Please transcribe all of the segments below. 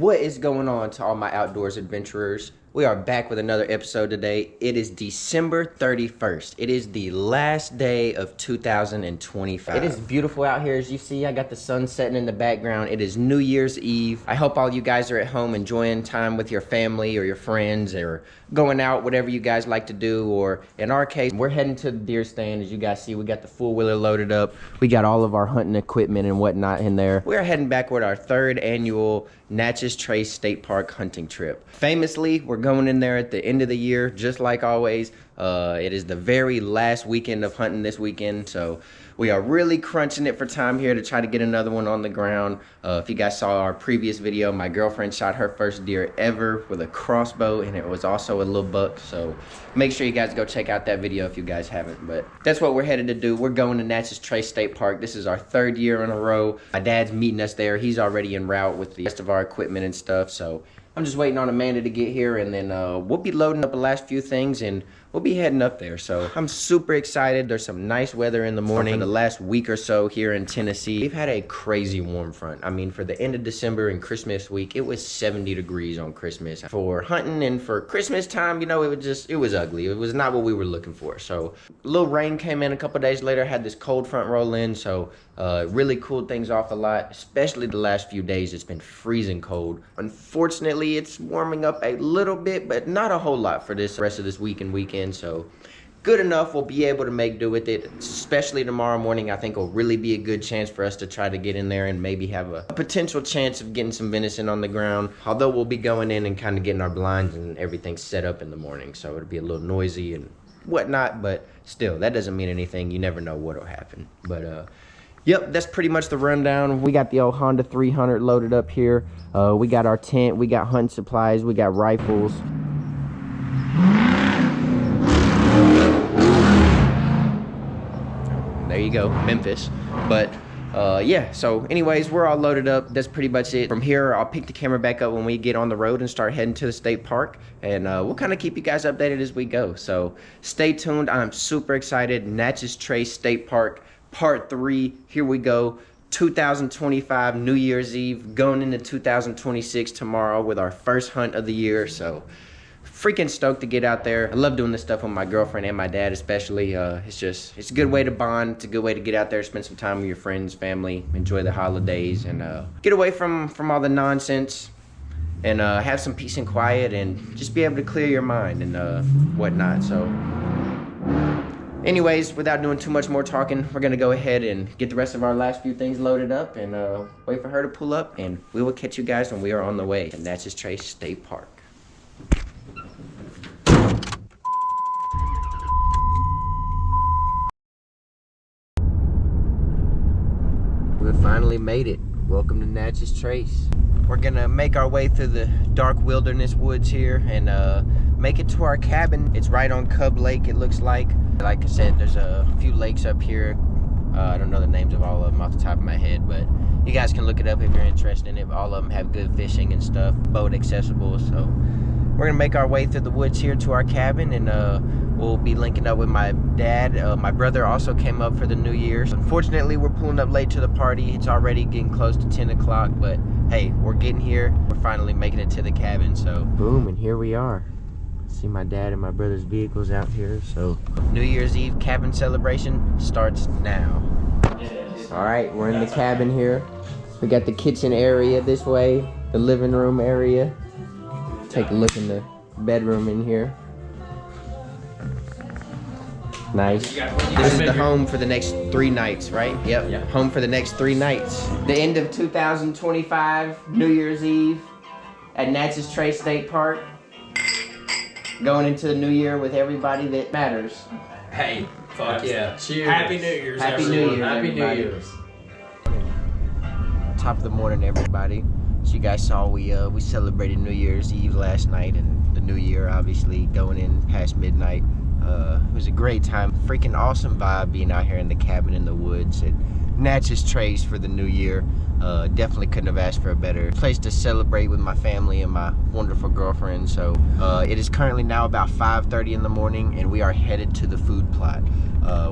What is going on to all my outdoors adventurers? We are back with another episode today. It is December 31st. It is the last day of 2025. It is beautiful out here, as you see. I got the sun setting in the background. It is New Year's Eve. I hope all you guys are at home enjoying time with your family or your friends or going out, whatever you guys like to do. Or in our case, we're heading to the deer stand. As you guys see, we got the four-wheeler loaded up. We got all of our hunting equipment and whatnot in there. We're heading back with our third annual Natchez State Park hunting trip. Famously, we're going in there at the end of the year, just like always. It is the very last weekend of hunting this weekend, so we are really crunching it for time here to try to get another one on the ground. If you guys saw our previous video, my girlfriend shot her first deer ever with a crossbow, and it was also a little buck, so make sure you guys go check out that video if you guys haven't. But that's what we're headed to do. We're going to Natchez State Park. This is our third year in a row. My dad's meeting us there. He's already en route with the rest of our equipment and stuff, so I'm just waiting on Amanda to get here, and then we'll be loading up the last few things and we'll be heading up there. So I'm super excited. There's some nice weather in the morning. For the last week or so here in Tennessee, we've had a crazy warm front. I mean, for the end of December and Christmas week, it was 70 degrees on Christmas. For hunting and for Christmas time, you know, it was ugly. It was not what we were looking for. So a little rain came in a couple days later, had this cold front roll in, so really cooled things off a lot, especially the last few days. It's been freezing cold. Unfortunately, it's warming up a little bit, but not a whole lot for this rest of this week and weekend. So good enough. We'll be able to make do with it, especially tomorrow morning. I think will really be a good chance for us to try to get in there and maybe have a potential chance of getting some venison on the ground, although we'll be going in and kind of getting our blinds and everything set up in the morning, so it'll be a little noisy and whatnot, but still, that doesn't mean anything. You never know what'll happen. But yep, that's pretty much the rundown. We got the old Honda 300 loaded up here. We got our tent, we got hunting supplies, we got rifles. There you go, Memphis. But yeah, so anyways, we're all loaded up. That's pretty much it. From here, I'll pick the camera back up when we get on the road and start heading to the state park, and we'll kind of keep you guys updated as we go. So stay tuned. I'm super excited. Natchez State Park Part 3, here we go. 2025 New Year's Eve, going into 2026 tomorrow with our first hunt of the year. So freaking stoked to get out there. I love doing this stuff with my girlfriend and my dad especially. It's a good way to bond. It's a good way to get out there, spend some time with your friends, family, enjoy the holidays, and get away from all the nonsense, and have some peace and quiet, and just be able to clear your mind and whatnot. So anyways, without doing too much more talking, we're gonna go ahead and get the rest of our last few things loaded up and wait for her to pull up, and we will catch you guys when we are on the way to Natchez State Park. We finally made it. Welcome to Natchez Trace. We're gonna make our way through the dark wilderness woods here and make it to our cabin. It's right on Cub Lake, it looks like. Like I said, there's a few lakes up here. I don't know the names of all of them off the top of my head, but you guys can look it up if you're interested in it. All of them have good fishing and stuff, boat accessible. So we're gonna make our way through the woods here to our cabin, and we'll be linking up with my dad. My brother also came up for the New Year's. Unfortunately, we're pulling up late to the party. It's already getting close to 10 o'clock, but hey, we're getting here. We're finally making it to the cabin, so boom, and here we are. See my dad and my brother's vehicles out here. So New Year's Eve cabin celebration starts now. All right, we're in the cabin here. We got the kitchen area this way, the living room area. Take a look in the bedroom in here. Nice. This is the home for the next 3 nights, right? Yep. Yeah. Home for the next 3 nights. The end of 2025, New Year's Eve at Natchez State Park. Going into the new year with everybody that matters. Hey, fuck yeah. Cheers. Happy New Year's, Happy everyone. New Year's, Happy New everybody. Year's. Top of the morning, everybody. As you guys saw, we celebrated New Year's Eve last night, and the new year obviously going in past midnight. It was a great time. Freaking awesome vibe being out here in the cabin in the woods. It Natchez trays for the new year. Definitely couldn't have asked for a better place to celebrate with my family and my wonderful girlfriend. So it is currently now about 5:30 in the morning and we are headed to the food plot.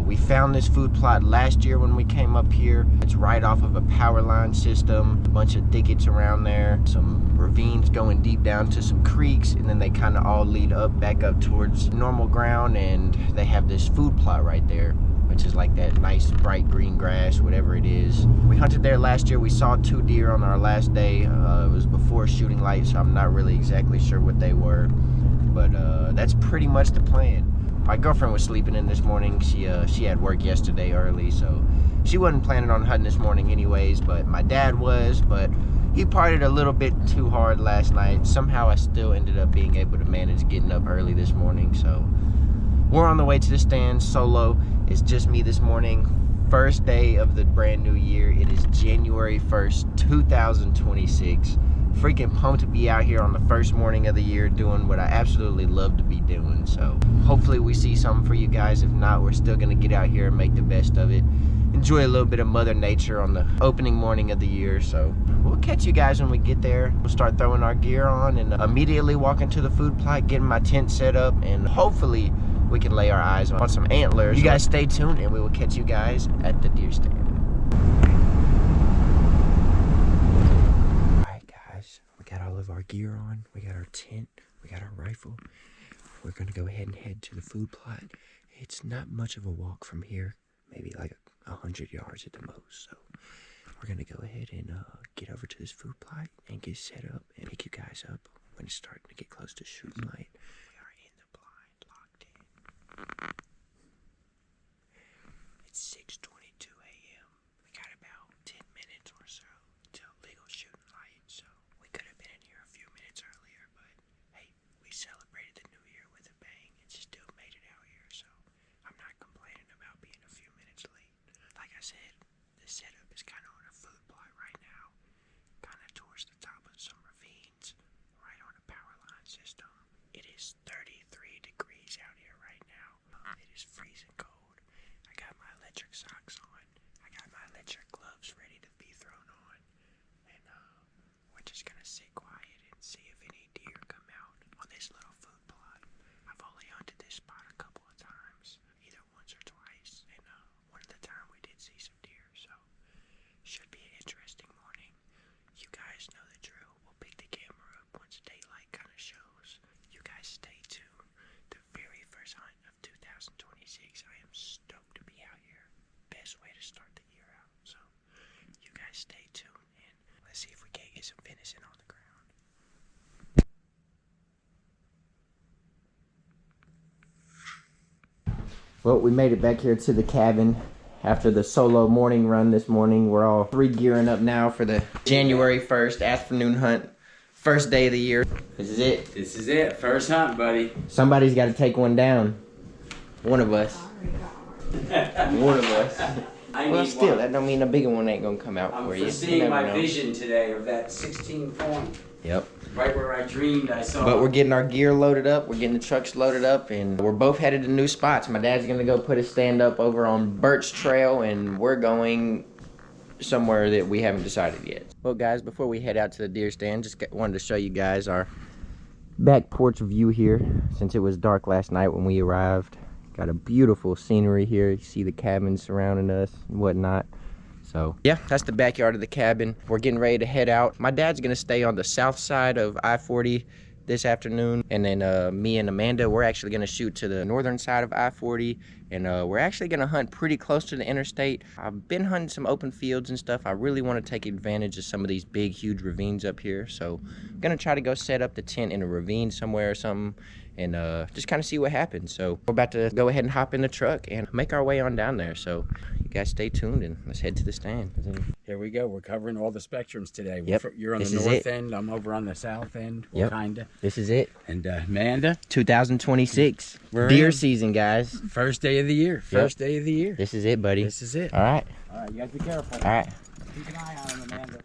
We found this food plot last year when we came up here. It's right off of a power line system, a bunch of thickets around there, some ravines going deep down to some creeks, and then they kind of all lead up back up towards normal ground, and they have this food plot right there, which is like that nice bright green grass, whatever it is. We hunted there last year. We saw 2 deer on our last day. It was before shooting light, so I'm not really exactly sure what they were, but that's pretty much the plan. My girlfriend was sleeping in this morning. She had work yesterday early, so she wasn't planning on hunting this morning anyways, but my dad was, but he partied a little bit too hard last night. Somehow I still ended up being able to manage getting up early this morning, so we're on the way to the stand solo. It's just me this morning. First day of the brand new year. It is January 1st, 2026. Freaking pumped to be out here on the first morning of the year doing what I absolutely love to be doing. So hopefully we see something for you guys. If not, we're still gonna get out here and make the best of it. Enjoy a little bit of Mother Nature on the opening morning of the year. So we'll catch you guys when we get there. We'll start throwing our gear on and immediately walk into the food plot, getting my tent set up, and hopefully we can lay our eyes on some antlers. You guys stay tuned and we will catch you guys at the deer stand. Got all of our gear on, we got our tent, we got our rifle. We're gonna go ahead and head to the food plot. It's not much of a walk from here, maybe like 100 yards at the most. So we're gonna go ahead and get over to this food plot and get set up and pick you guys up when it's starting to get close to shooting light. We are in the blind, locked in. It's 6:22 a.m. We got about 10 minutes or so till legal shooting light, so we could have been in here a few minutes earlier, but hey, we celebrated the new year with a bang and still made it out here, so I'm not complaining about being a few minutes late. Like I said, the setup is kind of on a food plot right now, kind of towards the top of some ravines, right on a power line system. It is 33 degrees out here right now. It is freezing cold. I got my electric socks on. I got my electric gloves ready to be thrown on. And we're just gonna sit quiet and see if any deer come out on this little food plot. I've only hunted this spot a couple of times, either once or twice. And one of the time we did see some deer, so should be an interesting morning. You guys know the drill. We'll pick the camera up once daylight kind of shows. You guys stay tuned. The very first hunt of 2026. I am stoked to be out here. Best way to start the year out. So you guys stay tuned and let's see if we can't get some venison on the ground. Well, we made it back here to the cabin after the solo morning run this morning. We're all gearing up now for the January 1st afternoon hunt. First day of the year. This is it. This is it. First hunt, buddy. Somebody's got to take one down. One of us. One of us. Well, still, that don't mean a bigger one ain't gonna come out for you. I'm foreseeing my vision today of that 16 point. Yep. Right where I dreamed I saw. But we're getting our gear loaded up. We're getting the trucks loaded up, and we're both headed to new spots. My dad's gonna go put his stand up over on Birch Trail, and we're going somewhere that we haven't decided yet. Well, guys, before we head out to the deer stand, just wanted to show you guys our back porch view here, since it was dark last night when we arrived. Got a beautiful scenery here. You see the cabins surrounding us and whatnot. So yeah, that's the backyard of the cabin. We're getting ready to head out. My dad's gonna stay on the south side of I-40 this afternoon, and then me and Amanda, we're actually gonna shoot to the northern side of I-40, and we're actually gonna hunt pretty close to the interstate. I've been hunting some open fields and stuff. I really want to take advantage of some of these big, huge ravines up here, so I'm gonna try to go set up the tent in a ravine somewhere or something, and just kind of see what happens. So we're about to go ahead and hop in the truck and make our way on down there. So you guys stay tuned and let's head to the stand. Here we go. We're covering all the spectrums today. Yep. You're on the north end. I'm over on the south end. Yep. Kinda. This is it. And Amanda. 2026. We're deer in. season, guys. First day of the year. First day of the year. This is it, buddy. This is it. All right. All right, you guys be careful. All right. Keep an eye on him, Amanda.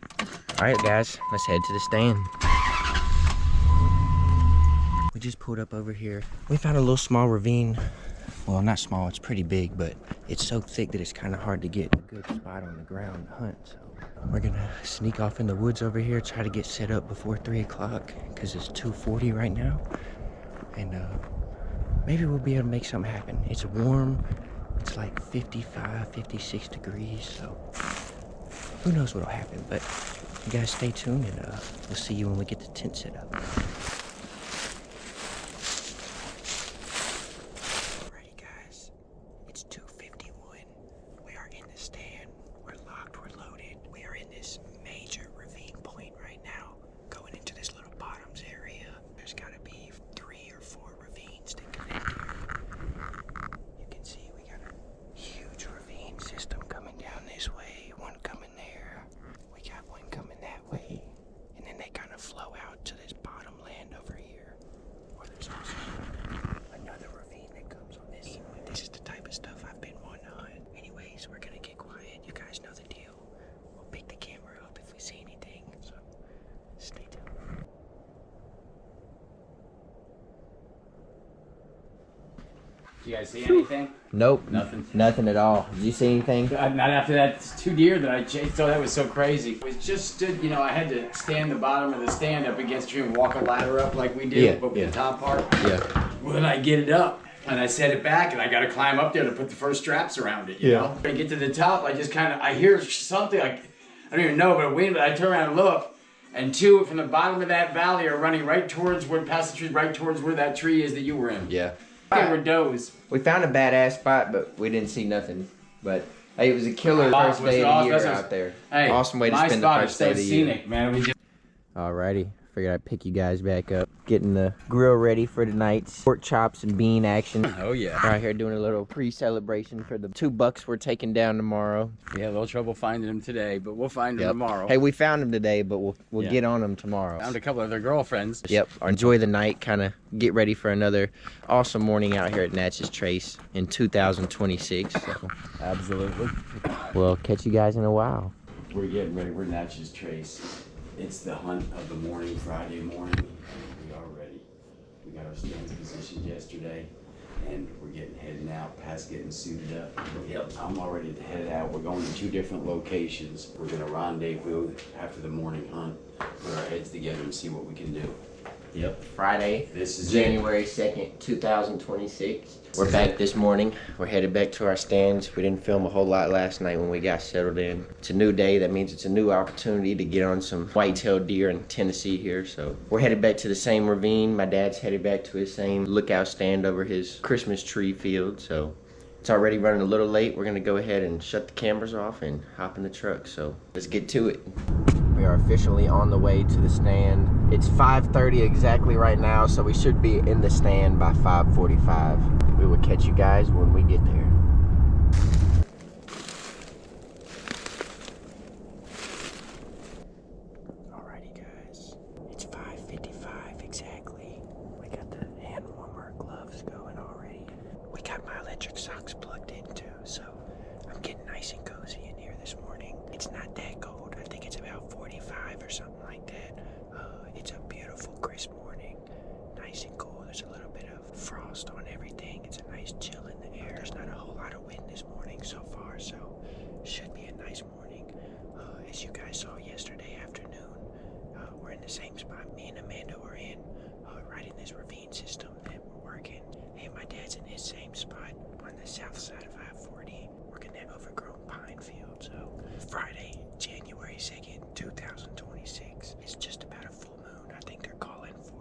All right, guys. Let's head to the stand. We just pulled up over here. We found a little small ravine. Well, not small, it's pretty big, but it's so thick that it's kind of hard to get a good spot on the ground to hunt. So we're gonna sneak off in the woods over here, try to get set up before 3 o'clock because it's 2:40 right now. And maybe we'll be able to make something happen. It's warm. It's like 55, 56 degrees. So who knows what'll happen. But you guys stay tuned and we'll see you when we get the tent set up. Alrighty guys, it's 2:51. We are in the stand. We're locked, we're loaded. We are in this major ravine point right now, going into this little bottoms area. There's gotta be 3 or 4 ravines that connect here. You can see we got a huge ravine system coming down this way, one coming there. We got one coming that way. And then they kind of flow out to this bottom land over here. Or there's also another ravine that comes on this side. This is the type of stuff I've been wanting to hunt. Anyways, we're gonna get quiet. You guys know the deal. We'll pick the camera up if we see anything. So stay tuned. Did you guys see anything? Nope. Nothing. Nothing at all. Did you see anything? Not after that 2 deer that I chased. Oh, that was so crazy. It was just stood, I had to stand the bottom of the stand up against the tree and walk a ladder up like we did, but with the top part. Yeah. Well, then I get it up and I set it back and I got to climb up there to put the first straps around it, you know? When I get to the top, I just I hear something like, I don't even know, but a wind, but I turn around and look. And 2 from the bottom of that valley are running right towards past the tree, right towards where that tree is that you were in. Yeah. They were does. We found a badass spot, but we didn't see nothing. But hey, it was a killer first day of the year out there. Hey, awesome way to my spend the spot first is day so of the year. scenic, man. We just Alrighty, figured I'd pick you guys back up. Getting the grill ready for tonight's pork chops and bean action. Oh yeah. Right here doing a little pre-celebration for the 2 bucks we're taking down tomorrow. We had a little trouble finding them today, but we'll find them tomorrow. Hey, we found them today, but we'll get on them tomorrow. Found a couple of their girlfriends. Yep. Enjoy the night, kind of get ready for another awesome morning out here at Natchez Trace in 2026. So. Absolutely. We'll catch you guys in a while. We're getting ready. We're Natchez Trace. It's the hunt of the morning, Friday morning. We are ready. We got our stands positioned yesterday, and we're heading out, past getting suited up. Yep, I'm all ready to head out. We're going to 2 different locations. We're gonna rendezvous after the morning hunt, put our heads together and see what we can do. Yep. Friday, This is January 2nd, 2026. We're back this morning. We're headed back to our stands. We didn't film a whole lot last night when we got settled in. It's a new day. That means it's a new opportunity to get on some whitetail deer in Tennessee here. So we're headed back to the same ravine. My dad's headed back to his same lookout stand over his Christmas tree field. So it's already running a little late. We're gonna go ahead and shut the cameras off and hop in the truck. So let's get to it. We are officially on the way to the stand. It's 5:30 exactly right now, so we should be in the stand by 5:45. We will catch you guys when we get there. Alrighty guys, it's 5:55 exactly. We got the hand warmer gloves going already. We got my electric socks plugged in too, so I'm getting nice and cozy in here this morning. It's not that cold. I think it's about 45 or something like that. It's a beautiful crisp morning, nice and cool. There's a little bit of frost on everything. It's a nice chill in the air. There's not a whole lot of wind this morning so far, so should be a nice morning. As you guys saw yesterday afternoon, we're in the same spot me and Amanda were in, right in this ravine system that we're working. And my dad's in his same spot on the south side of I-40, working that overgrown pine field. So Friday, January 2nd, 2026. It's just about a full moon. I think they're calling for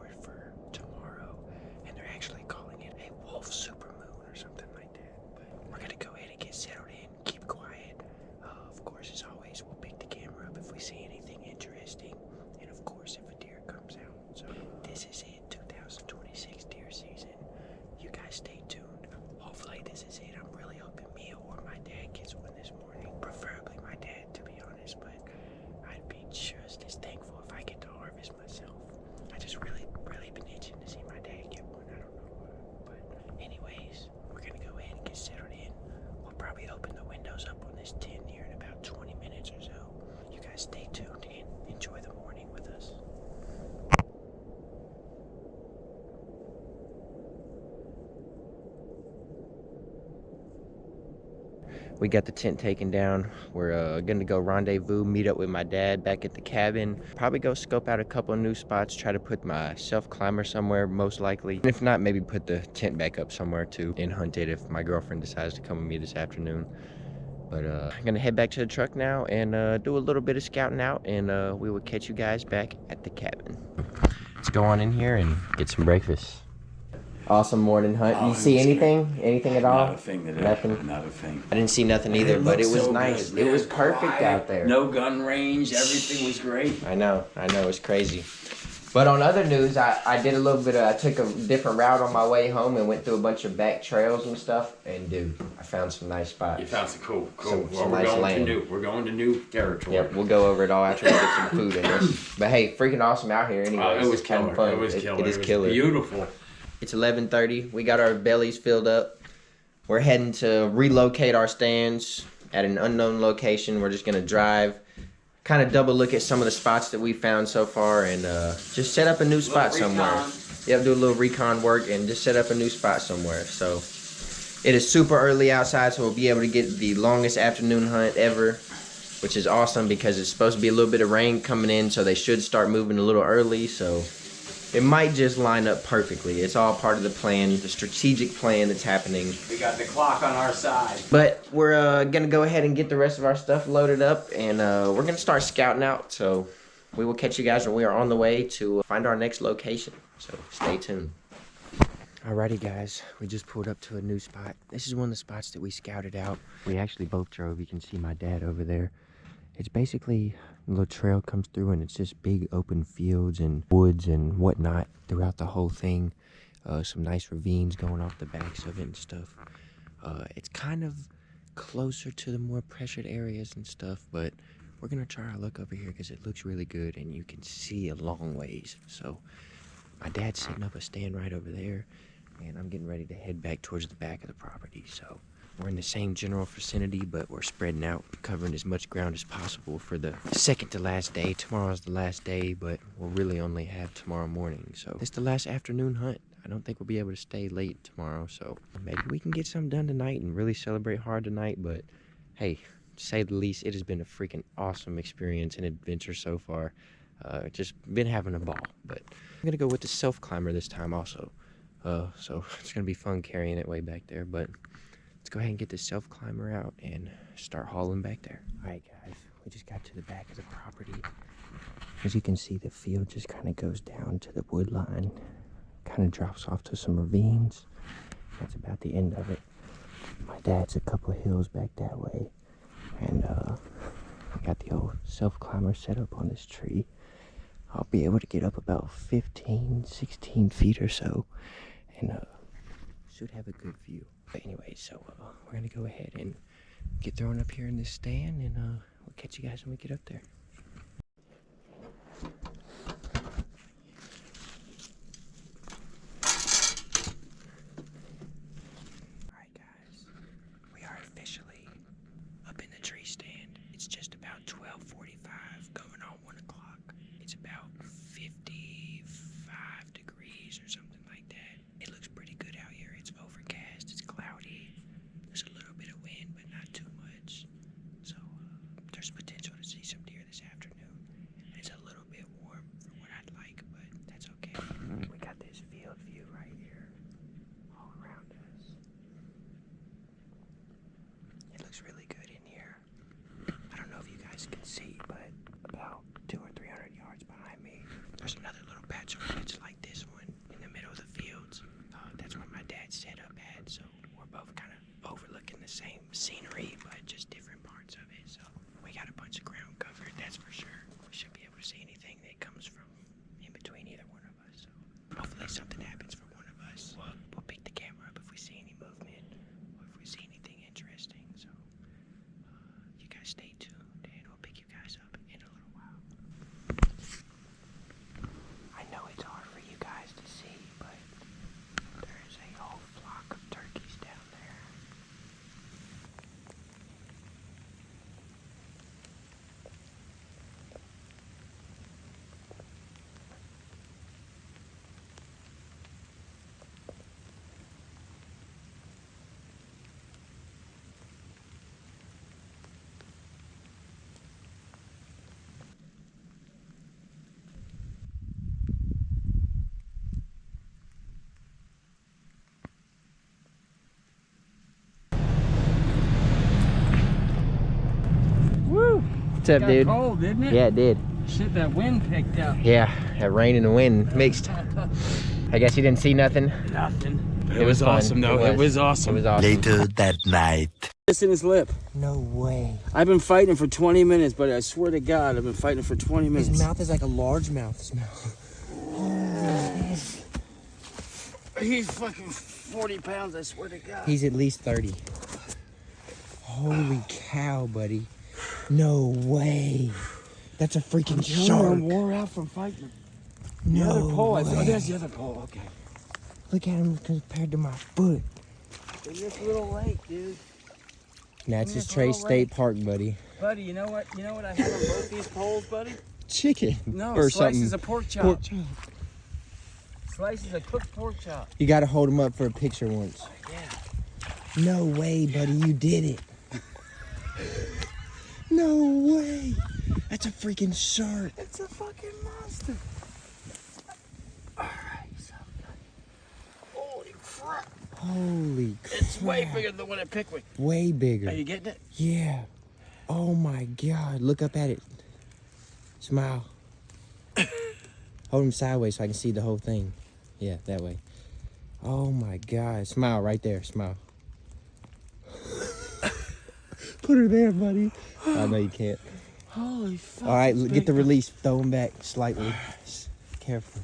We got the tent taken down. We're gonna go rendezvous, meet up with my dad back at the cabin. Probably go scope out a couple of new spots, try to put my self-climber somewhere, most likely. If not, maybe put the tent back up somewhere too and hunt it if my girlfriend decides to come with me this afternoon. But I'm gonna head back to the truck now and do a little bit of scouting out, and we will catch you guys back at the cabin. Let's go on in here and get some breakfast. Awesome morning hunt. Oh, you see anything? good. Anything at all? Not a thing today. Nothing? Not a thing. I didn't see nothing either, but it was so nice. Good, it was perfect quiet, out there. No gun range. Everything was great. I know. It's crazy. But on other news, I did a little bit of, I took a different route on my way home and went through a bunch of back trails and stuff. And dude, I found some nice spots. You found some cool. Some nice land. We're going to new territory. Yep, we'll go over it all after we get some food in this. But hey, freaking awesome out here anyway. It was killer. Fun. It was killer. It is killer. Beautiful. It's 11:30. We got our bellies filled up. We're heading to relocate our stands at an unknown location. We're just gonna drive, kind of double look at some of the spots that we found so far, and just set up a new spot somewhere. Yep, do a little recon work and just set up a new spot somewhere. So it is super early outside, so we'll be able to get the longest afternoon hunt ever, which is awesome because it's supposed to be a little bit of rain coming in, so they should start moving a little early. So it might just line up perfectly. It's all part of the plan, the strategic plan that's happening. We got the clock on our side. But we're gonna go ahead and get the rest of our stuff loaded up, and we're gonna start scouting out. So we will catch you guys when we are on the way to find our next location. So stay tuned. Alrighty guys, we just pulled up to a new spot. This is one of the spots that we scouted out. We actually both drove. You can see my dad over there. It's basically a little trail comes through, and it's just big open fields and woods and whatnot throughout the whole thing. Some nice ravines going off the backs of it and stuff. It's kind of closer to the more pressured areas and stuff, but we're gonna try our luck over here because it looks really good and you can see a long ways. So my dad's setting up a stand right over there, and I'm getting ready to head back towards the back of the property. So we're in the same general vicinity, but we're spreading out, covering as much ground as possible for the second to last day. Tomorrow's the last day, but we'll really only have tomorrow morning. So it's the last afternoon hunt. I don't think we'll be able to stay late tomorrow, so maybe we can get something done tonight and really celebrate hard tonight. But hey, to say the least, it has been a freaking awesome experience and adventure so far. Just been having a ball. But I'm gonna go with the self-climber this time also. So it's gonna be fun carrying it way back there, but let's go ahead and get the self-climber out and start hauling back there. All right, guys, we just got to the back of the property. As you can see, the field just kind of goes down to the wood line, kind of drops off to some ravines. That's about the end of it. My dad's a couple of hills back that way, and I got the old self-climber set up on this tree. I'll be able to get up about 15, 16 feet or so, and should have a good view. But anyway, so we're gonna go ahead and get thrown up here in this stand, and we'll catch you guys when we get up there. Alright guys, we are officially up in the tree stand. It's just about 12:45, going on 1 o'clock. It's about 55 degrees or something like that. It looks pretty good out here. It's overcast, it's cloudy. There's a little bit of wind, but not too much. So there's potential to see some deer this afternoon. It's a little bit warm for what I'd like, but that's okay. We got this field view right here all around us. It looks really good in here. I don't know if you guys can see, but about 200 or 300 yards behind me, there's another little patch of woods like this one in the middle of the fields. That's where my dad set up at, so we're both kind of overlooking the same scenery, but just different parts of it. So we got a bunch of ground covered, that's for sure. We should be able to see anything that comes from in between either one of us. So hopefully something happens for one of us. We'll pick the camera up if we see any movement or if we see anything interesting. So you guys stay tuned, and we'll pick you guys up in a little while. I know it's hard for you guys to see, but there is a whole flock of turkeys down there. What's up, dude? Cold, didn't it? Yeah, it did. Shit, that wind picked up. Yeah, that rain and the wind mixed. I guess you didn't see nothing. Nothing. It was fun. awesome, though. It was awesome. It was awesome. Later that night. It's in his lip. No way. I've been fighting for 20 minutes, but I swear to God, I've been fighting for 20 minutes. His mouth is like a large mouth smell. He's fucking 40 pounds, I swear to God. He's at least 30. Holy cow, buddy. No way. That's a freaking shark. I'm wore out from fighting. The No other pole, way. oh, there's the other pole, okay. Look at him compared to my foot. In this little lake, dude. Natchez Trace State Park, buddy. Buddy, you know what? You know what I have on both these poles, buddy? Chicken. No, or slices something. of pork chop. Pork chop. Slices of cooked pork chop. You gotta hold him up for a picture once. Yeah. No way, buddy, you did it. No way. That's a freaking shark. It's a fucking monster. Alright, so holy crap. Holy crap. It's way bigger than the one at Pickwick. Way bigger. Are you getting it? Yeah. Oh my God. Look up at it. Smile. Hold him sideways so I can see the whole thing. Yeah, that way. Oh my God. Smile right there. Smile. Put her there, buddy. I know you can't. Holy fuck. All right, get the release. Throw him back slightly. Careful.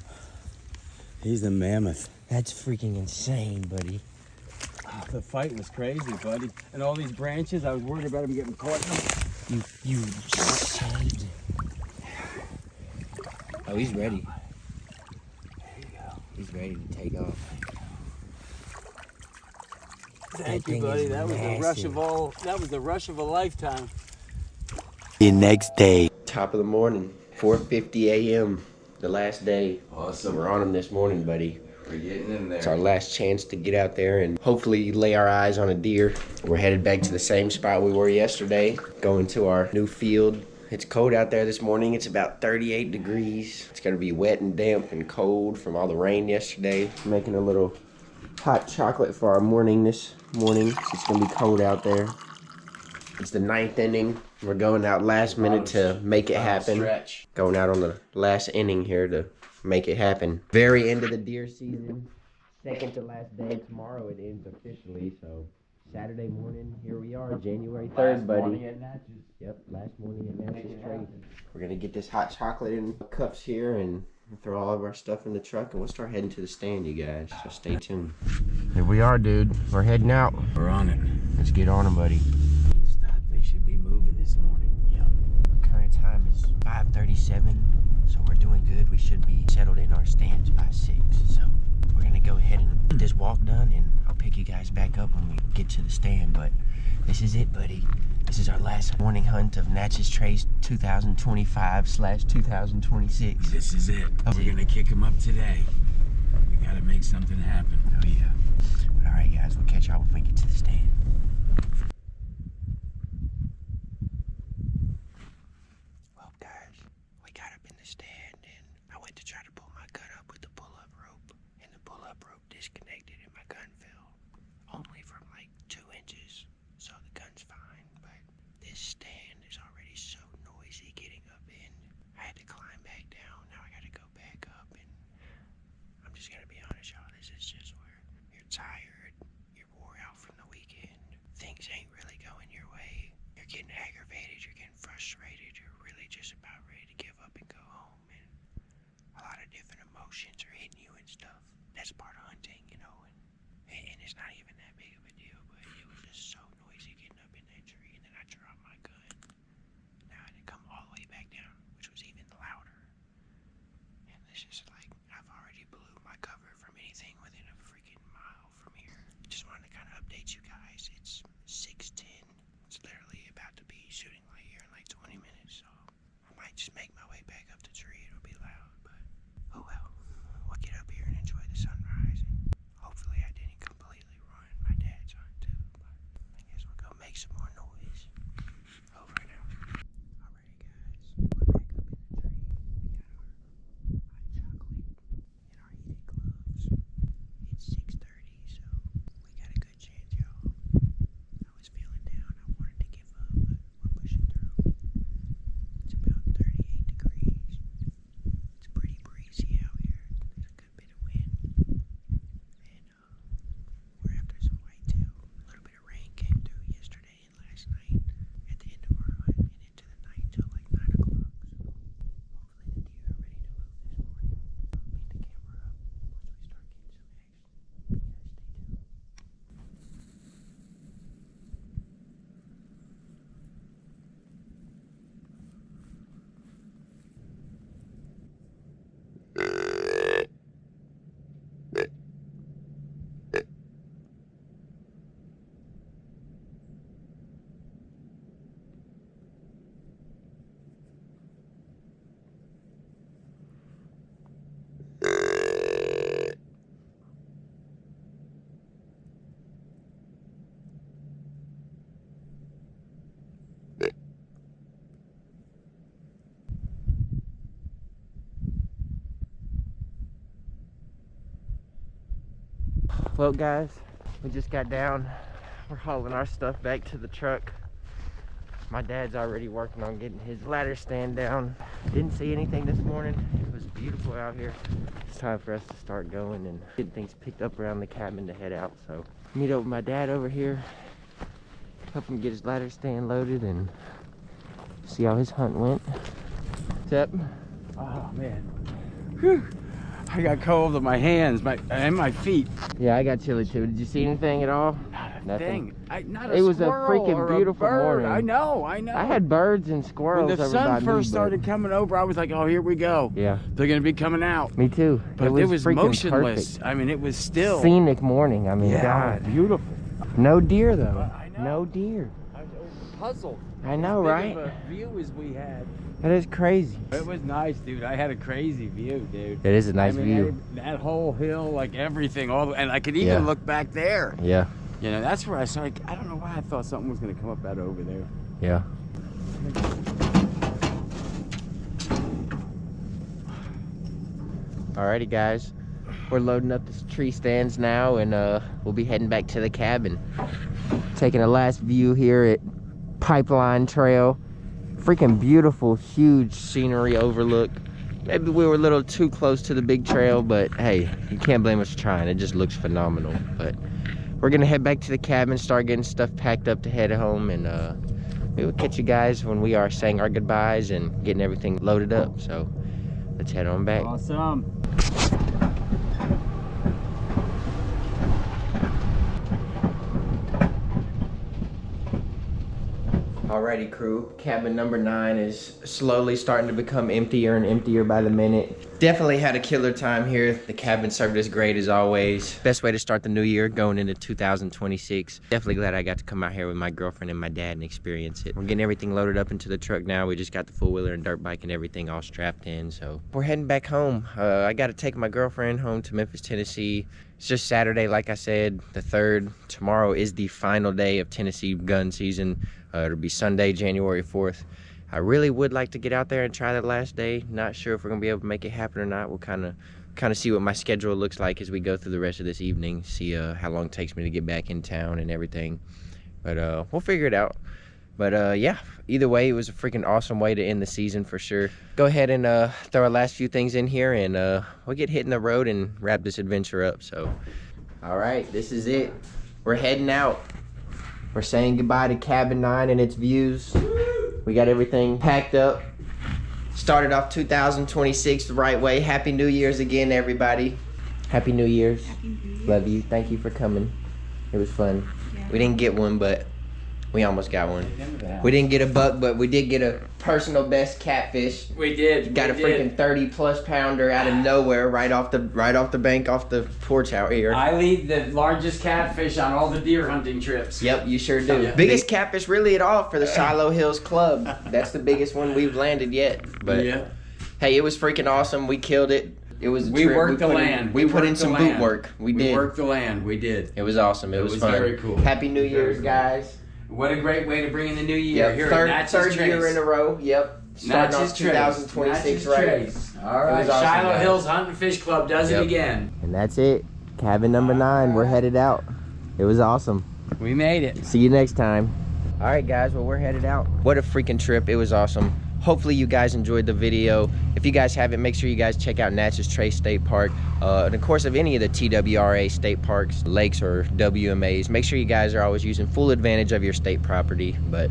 He's a mammoth. That's freaking insane, buddy. The fight was crazy, buddy. And all these branches, I was worried about him getting caught in them. You saved it. Oh, he's ready. There you go. He's ready to take off. Thank That you, thing buddy. is That was the rush of a lifetime. The next day. Top of the morning, 4:50 a.m. The last day. Awesome. We're on him this morning, buddy. We're getting in there. It's our last chance to get out there and hopefully lay our eyes on a deer. We're headed back to the same spot we were yesterday, going to our new field. It's cold out there this morning. It's about 38 degrees. It's gonna be wet and damp and cold from all the rain yesterday. Making a little hot chocolate for our morning this morning. It's gonna be cold out there. It's the 9th inning. We're going out last minute to make it happen. Stretch. Going out on the last inning here to make it happen. Very end of the deer season. Second to last day. Tomorrow it ends officially. So Saturday morning, here we are, January 3rd, buddy. Morning at Natchez. Yep, last morning at Natchez Trace. We're gonna get this hot chocolate in cups here and throw all of our stuff in the truck, and we'll start heading to the stand, you guys. So stay tuned. Here we are, dude. We're heading out. We're on it. Let's get on them, buddy. Stop. They should be moving this morning. Yep. Current time is 5:37, so we're doing good. We should be settled in our stands by 6. So we're gonna go ahead and get this walk done, and I'll pick you guys back up when we get to the stand. But this is it, buddy. This is our last morning hunt of Natchez Trace 2025/2026. This is it. We're gonna kick him up today. We gotta make something happen. Oh yeah. But all right, guys, we'll catch y'all when we get to the stand. Well, guys, we got up in the stand, and I went to try to pull my gun up with the pull-up rope, and the pull-up rope disconnected, and my gun fell only from like 2 inches. So the gun's fine, but this stand is already so noisy getting up in. I had to climb back down. Now I gotta go back up, and I'm just gonna be honest, y'all. This is just where you're tired, you're wore out from the weekend. Things ain't really going your way. You're getting aggravated, you're getting frustrated, you're really just about ready to give up and go home, and a lot of different emotions are hitting you and stuff. That's part of hunting, you know, and it's not even that big of a deal, but it was just so noisy getting up in that tree, and then I dropped my gun. Now I had to come all the way back down, which was even louder. And it's just like, I've already blew my cover from anything within a freaking mile from here. Just wanted to kind of update you guys. It's 6:10. It's literally about to be shooting light here in like 20 minutes, so I might just make my way back up the tree. It'll be loud, but oh well. We'll get up here and enjoy the sunrise, and hopefully I didn't completely ruin my dad's hunt too, but I guess we'll go make some more noise. Over and out. Alrighty, guys. We're back up in the tree. We got our hot chocolate and our heated gloves. It's 6:30, so we got a good chance, y'all. I was feeling down. I wanted to give up, but we're pushing through. Well, guys, we just got down. We're hauling our stuff back to the truck. My dad's already working on getting his ladder stand down. Didn't see anything this morning. It was beautiful out here. It's time for us to start going and get things picked up around the cabin to head out. So meet up with my dad over here, help him get his ladder stand loaded and see how his hunt went. What's up? Oh man. Whew. I got cold in my hands and my feet. Yeah, I got chilly too. Did you see anything at all? Nothing. Not a It was a squirrel freaking or a beautiful bird. morning. I know. I had birds and squirrels When the over by sun me, first but- started coming over, I was like, oh, here we go. Yeah, They're gonna be coming out. me too. But it was freaking motionless. perfect. I mean, it was still. Scenic morning. I mean, Yeah, God. beautiful. No deer though. I know. No deer. I was puzzled. I know, As right? big of a view as we had. That is crazy. It was nice, dude. I had a crazy view, dude. It is a nice I mean, view. That whole hill, like everything, and I could even Yeah. look back there. Yeah, You know, that's where I started. I don't know why I thought something was gonna come up out over there. yeah. Alrighty, guys. We're loading up the tree stands now, and we'll be heading back to the cabin. Taking a last view here at Pipeline Trail. Freaking beautiful, huge scenery overlook. Maybe we were a little too close to the big trail, but hey, you can't blame us for trying. It just looks phenomenal. But we're gonna head back to the cabin, start getting stuff packed up to head home, and we will catch you guys when we are saying our goodbyes and getting everything loaded up. So let's head on back. Awesome. Alrighty, crew. Cabin number 9 is slowly starting to become emptier and emptier by the minute. Definitely had a killer time here. The cabin served us great as always. Best way to start the new year going into 2026. Definitely glad I got to come out here with my girlfriend and my dad and experience it. We're getting everything loaded up into the truck now. We just got the four-wheeler and dirt bike and everything all strapped in. So we're heading back home. I got to take my girlfriend home to Memphis, Tennessee. It's just Saturday, like I said, the 3rd. Tomorrow is the final day of Tennessee gun season. It'll be Sunday, January 4th. I really would like to get out there and try that last day. Not sure if we're gonna be able to make it happen or not. We'll kind of see what my schedule looks like as we go through the rest of this evening. See how long it takes me to get back in town and everything. But we'll figure it out. But yeah, either way, it was a freaking awesome way to end the season for sure. Go ahead and throw our last few things in here, and we'll get hitting the road and wrap this adventure up. So, all right, this is it. We're heading out. We're saying goodbye to Cabin 9 and its views. We got everything packed up. Started off 2026 the right way. Happy New Year's again, everybody. Happy New Year's. Happy New Year's. Love you. Thank you for coming. It was fun. Yeah. We didn't get one, but we almost got one. We didn't get a buck, but we did get a personal best catfish. We did. Got a freaking 30+ pounder out of nowhere, right off the bank, off the porch out here. I lead the largest catfish on all the deer hunting trips. Yep, you sure do. Yeah. Biggest catfish really at all for the Shiloh Hills Club. That's the biggest one we've landed yet. But yeah. hey, it was freaking awesome. We killed it. It was a We trip. worked the put in- land. We put in worked the some boot land. work. We did. worked the land. We did. It was awesome. It was fun. very cool. Happy New Very Year's, cool. guys. What a great way to bring in the new year. Yep, Here third at Natchez year Trace. in a row. Yep. Starting Natchez off Trace. 2026 Natchez right. Trace. All It right. was awesome, Shiloh guys. Hills Hunt and Fish Club does Yep. it again. And that's it. Cabin number 9. We're headed out. It was awesome. We made it. See you next time. All right, guys. Well, we're headed out. What a freaking trip. It was awesome. Hopefully you guys enjoyed the video. If you guys haven't, make sure you guys check out Natchez Trace State Park. And of course, of any of the TWRA state parks, lakes, or WMAs, make sure you guys are always using full advantage of your state property. But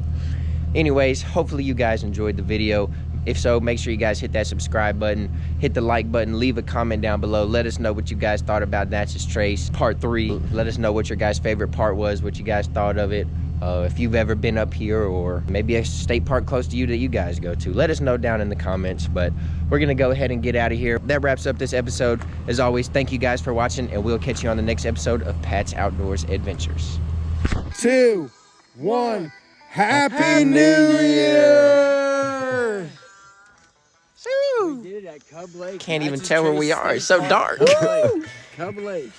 anyways, hopefully you guys enjoyed the video. If so, make sure you guys hit that subscribe button, hit the like button, leave a comment down below. Let us know what you guys thought about Natchez Trace Part 3. Let us know what your guys' favorite part was, what you guys thought of it. If you've ever been up here, or maybe a state park close to you that you guys go to, let us know down in the comments. But we're gonna go ahead and get out of here. That wraps up this episode. As always, thank you guys for watching, and we'll catch you on the next episode of Pat's Outdoors Adventures. 2, 1, Happy New Year! We did it at Cub Lake. Can't even Natchez tell where Trace we are. State It's so Park. dark. Cub Lake. Cub Lake.